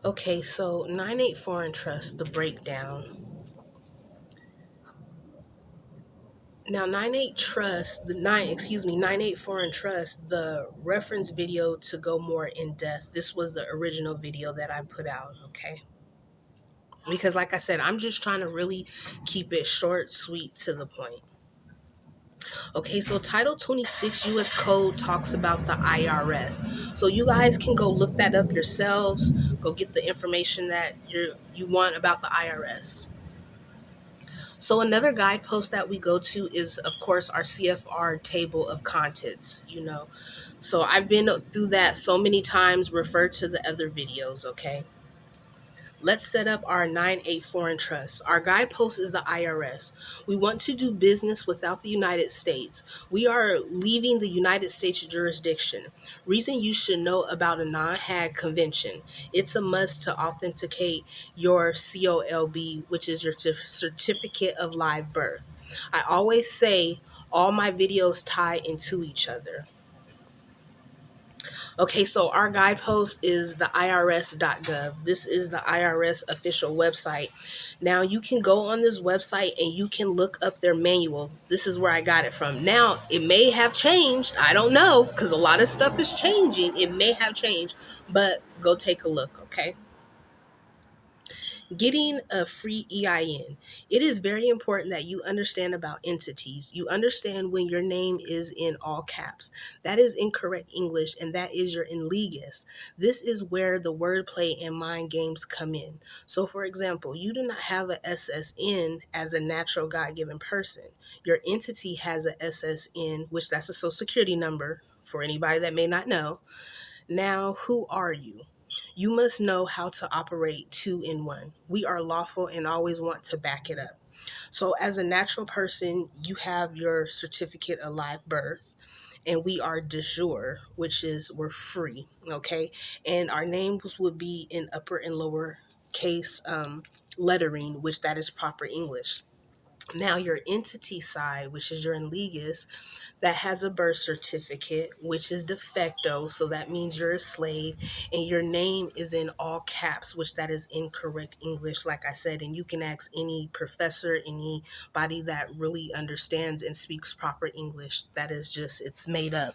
Okay, so 9-8 Foreign Trust, the breakdown. Now 9-8 Trust, 9-8 Foreign Trust, the reference video to go more in depth. This was the original video that I put out, okay? Because like I said, I'm just trying to really keep it short, sweet, to the point. Okay, so Title 26 U.S. Code talks about the IRS. So you guys can go look that up yourselves. Go get the information that you want about the IRS. So another guidepost that we go to is, of course, our CFR table of contents. So I've been through that so many times, refer to the other videos, okay? Let's set up our 9-8 Foreign Trust. Our guidepost is the IRS. We want to do business without the United States. We are leaving the United States jurisdiction. Reason you should know about a non-HAG convention. It's a must to authenticate your COLB, which is your certificate of live birth. I always say all my videos tie into each other. Okay, so our guidepost is the irs.gov. This is the IRS official website. Now you can go on this website and you can look up their manual. This is where I got it from. Now, it may have changed. I don't know, because a lot of stuff is changing. It may have changed, but go take a look, okay? Getting a free EIN. It is very important that you understand about entities. You understand when your name is in all caps. That is incorrect English, and that is your inlegus. This is where the wordplay and mind games come in. So, for example, you do not have a SSN as a natural God-given person. Your entity has a SSN, which that's a social security number for anybody that may not know. Now, who are you? You must know how to operate 2 in 1. We are lawful and always want to back it up. So as a natural person, you have your certificate of live birth, and we are de jure, which is we're free, okay? And our names would be in upper and lower case lettering, which that is proper English. Now your entity side, which is your inlegus, that has a birth certificate, which is de facto, so that means you're a slave, and your name is in all caps, which that is incorrect English, like I said, and you can ask any professor, anybody that really understands and speaks proper English. That is just, it's made up.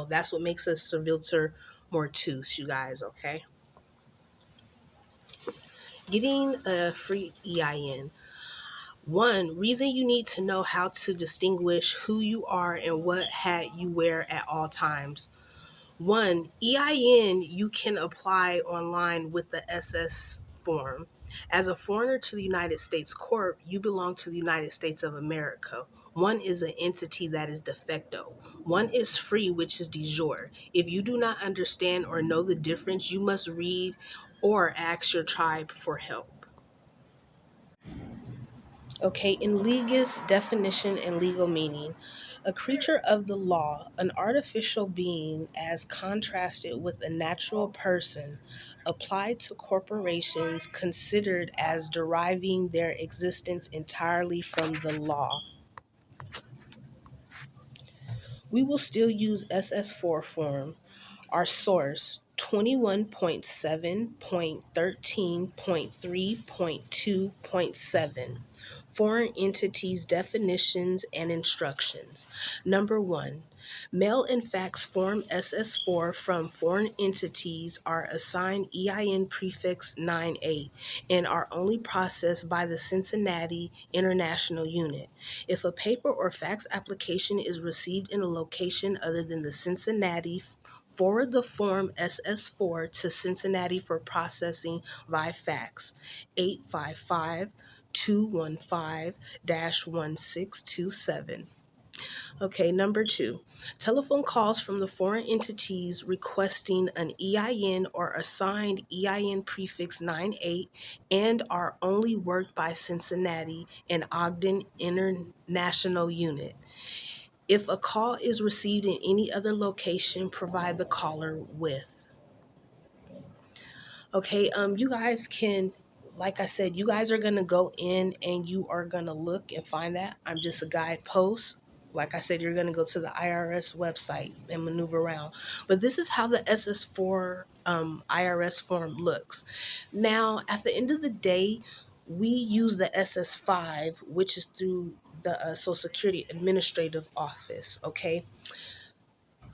That's what makes us Civilter Mortuus, you guys, okay? Getting a free EIN. One, reason you need to know how to distinguish who you are and what hat you wear at all times. One, EIN you can apply online with the SS form. As a foreigner to the United States Corp, you belong to the United States of America. One is an entity that is de facto. One is free, which is de jure. If you do not understand or know the difference, you must read or ask your tribe for help. Okay, in legis definition and legal meaning, a creature of the law, an artificial being as contrasted with a natural person, applied to corporations considered as deriving their existence entirely from the law. We will still use SS4 form. Our source, 21.7.13.3.2.7. Foreign entities definitions and instructions. Number 1. Mail and fax form SS4 from foreign entities are assigned EIN prefix 98 and are only processed by the Cincinnati International Unit. If a paper or fax application is received in a location other than the Cincinnati, forward the form SS4 to Cincinnati for processing via fax 855-215-1627. Okay, number 2. Telephone calls from the foreign entities requesting an EIN or assigned EIN prefix 98 and are only worked by Cincinnati and Ogden International Unit. If a call is received in any other location, provide the caller with. Okay, you guys can, like I said, you guys are going to go in and you are going to look and find that. I'm just a guidepost. Like I said, you're going to go to the IRS website and maneuver around. But this is how the SS4 IRS form looks. Now, at the end of the day, we use the SS5, which is through the Social Security Administrative Office, okay?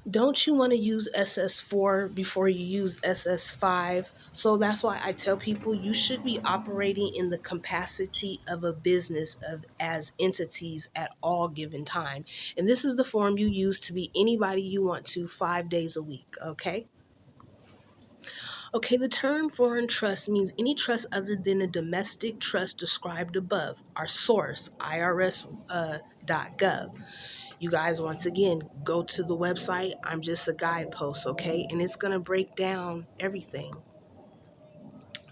Don't you want to use SS4 before you use SS5? So that's why I tell people you should be operating in the capacity of a business of as entities at all given time. And this is the form you use to be anybody you want to 5 days a week, okay? Okay, the term foreign trust means any trust other than a domestic trust described above. Our source, IRS.gov. You guys, once again, go to the website. I'm just a guidepost, okay? And it's going to break down everything.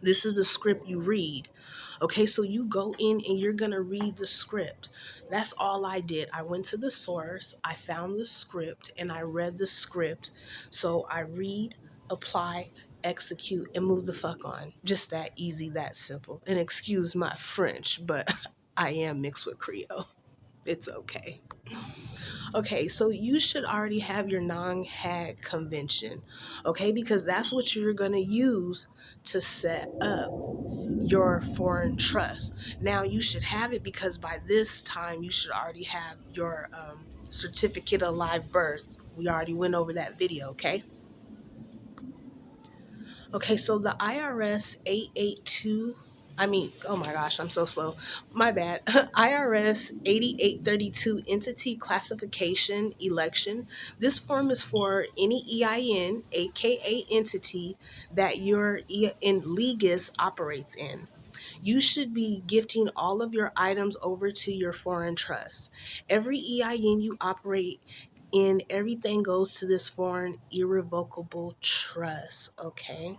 This is the script you read. Okay, so you go in and you're going to read the script. That's all I did. I went to the source, I found the script, and I read the script. So I read, apply, execute, and move the fuck on. Just that easy, that simple. And excuse my French, but I am mixed with Creole. It's okay. Okay, so you should already have your non-hag convention, okay, because that's what you're going to use to set up your foreign trust. Now, you should have it because by this time you should already have your certificate of live birth. We already went over that video, okay? Okay, so the IRS 882, oh my gosh, I'm so slow. My bad. IRS 8832 entity classification election. This form is for any EIN, aka entity, that your in Legis operates in. You should be gifting all of your items over to your foreign trust. Every EIN you operate in, everything goes to this foreign irrevocable trust, okay?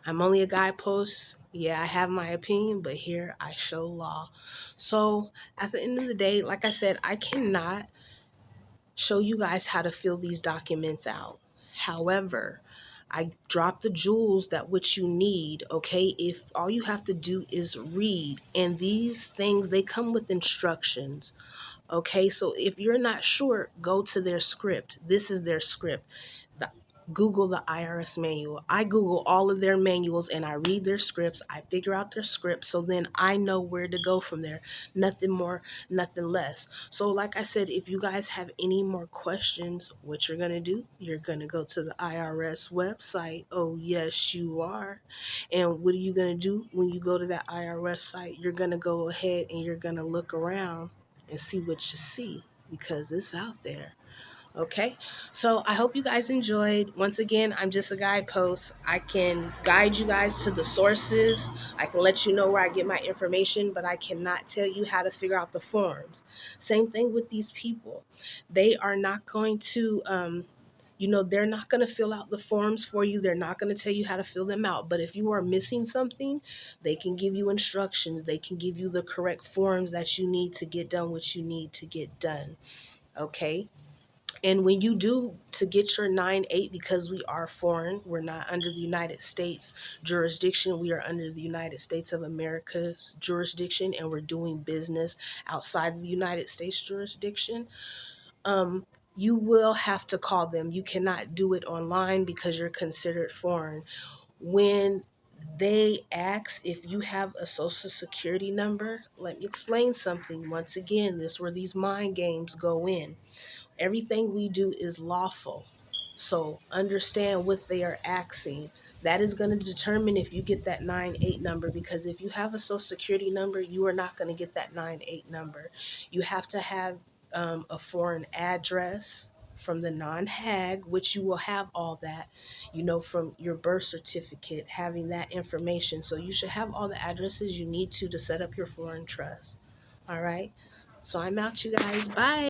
I'm only a guidepost. Yeah, I have my opinion, but here I show law. So at the end of the day, like I said, I cannot show you guys how to fill these documents out. However, I drop the jewels that which you need, okay? If all you have to do is read, and these things, they come with instructions, okay? So if you're not sure, go to their script. This is their script. The, Google the IRS manual. I Google all of their manuals and I read their scripts. I figure out their scripts so then I know where to go from there. Nothing more, nothing less. So like I said, if you guys have any more questions, what you're going to do, you're going to go to the IRS website. Oh, yes, you are. And what are you going to do when you go to that IRS site? You're going to go ahead and you're going to look around and see what you see because it's out there. Okay, so I hope you guys enjoyed. Once again, I'm just a guidepost. I can guide you guys to the sources. I can let you know where I get my information, but I cannot tell you how to figure out the forms. Same thing with these people. They are not going to, they're not going to fill out the forms for you. They're not going to tell you how to fill them out. But if you are missing something, they can give you instructions. They can give you the correct forms that you need to get done what you need to get done. Okay. And when you do to get your 9-8, because we are foreign, we're not under the United States jurisdiction. We are under the United States of America's jurisdiction, and we're doing business outside of the United States jurisdiction. You will have to call them. You cannot do it online because you're considered foreign. When they ask if you have a social security number, let me explain something. Once again, this is where these mind games go in. Everything we do is lawful. So understand what they are asking. That is going to determine if you get that 9-8 number, because if you have a social security number, you are not going to get that 9-8 number. You have to have a foreign address from the non-hag, which you will have all that, from your birth certificate, having that information. So you should have all the addresses you need to set up your foreign trust. All right. So I'm out, you guys. Bye.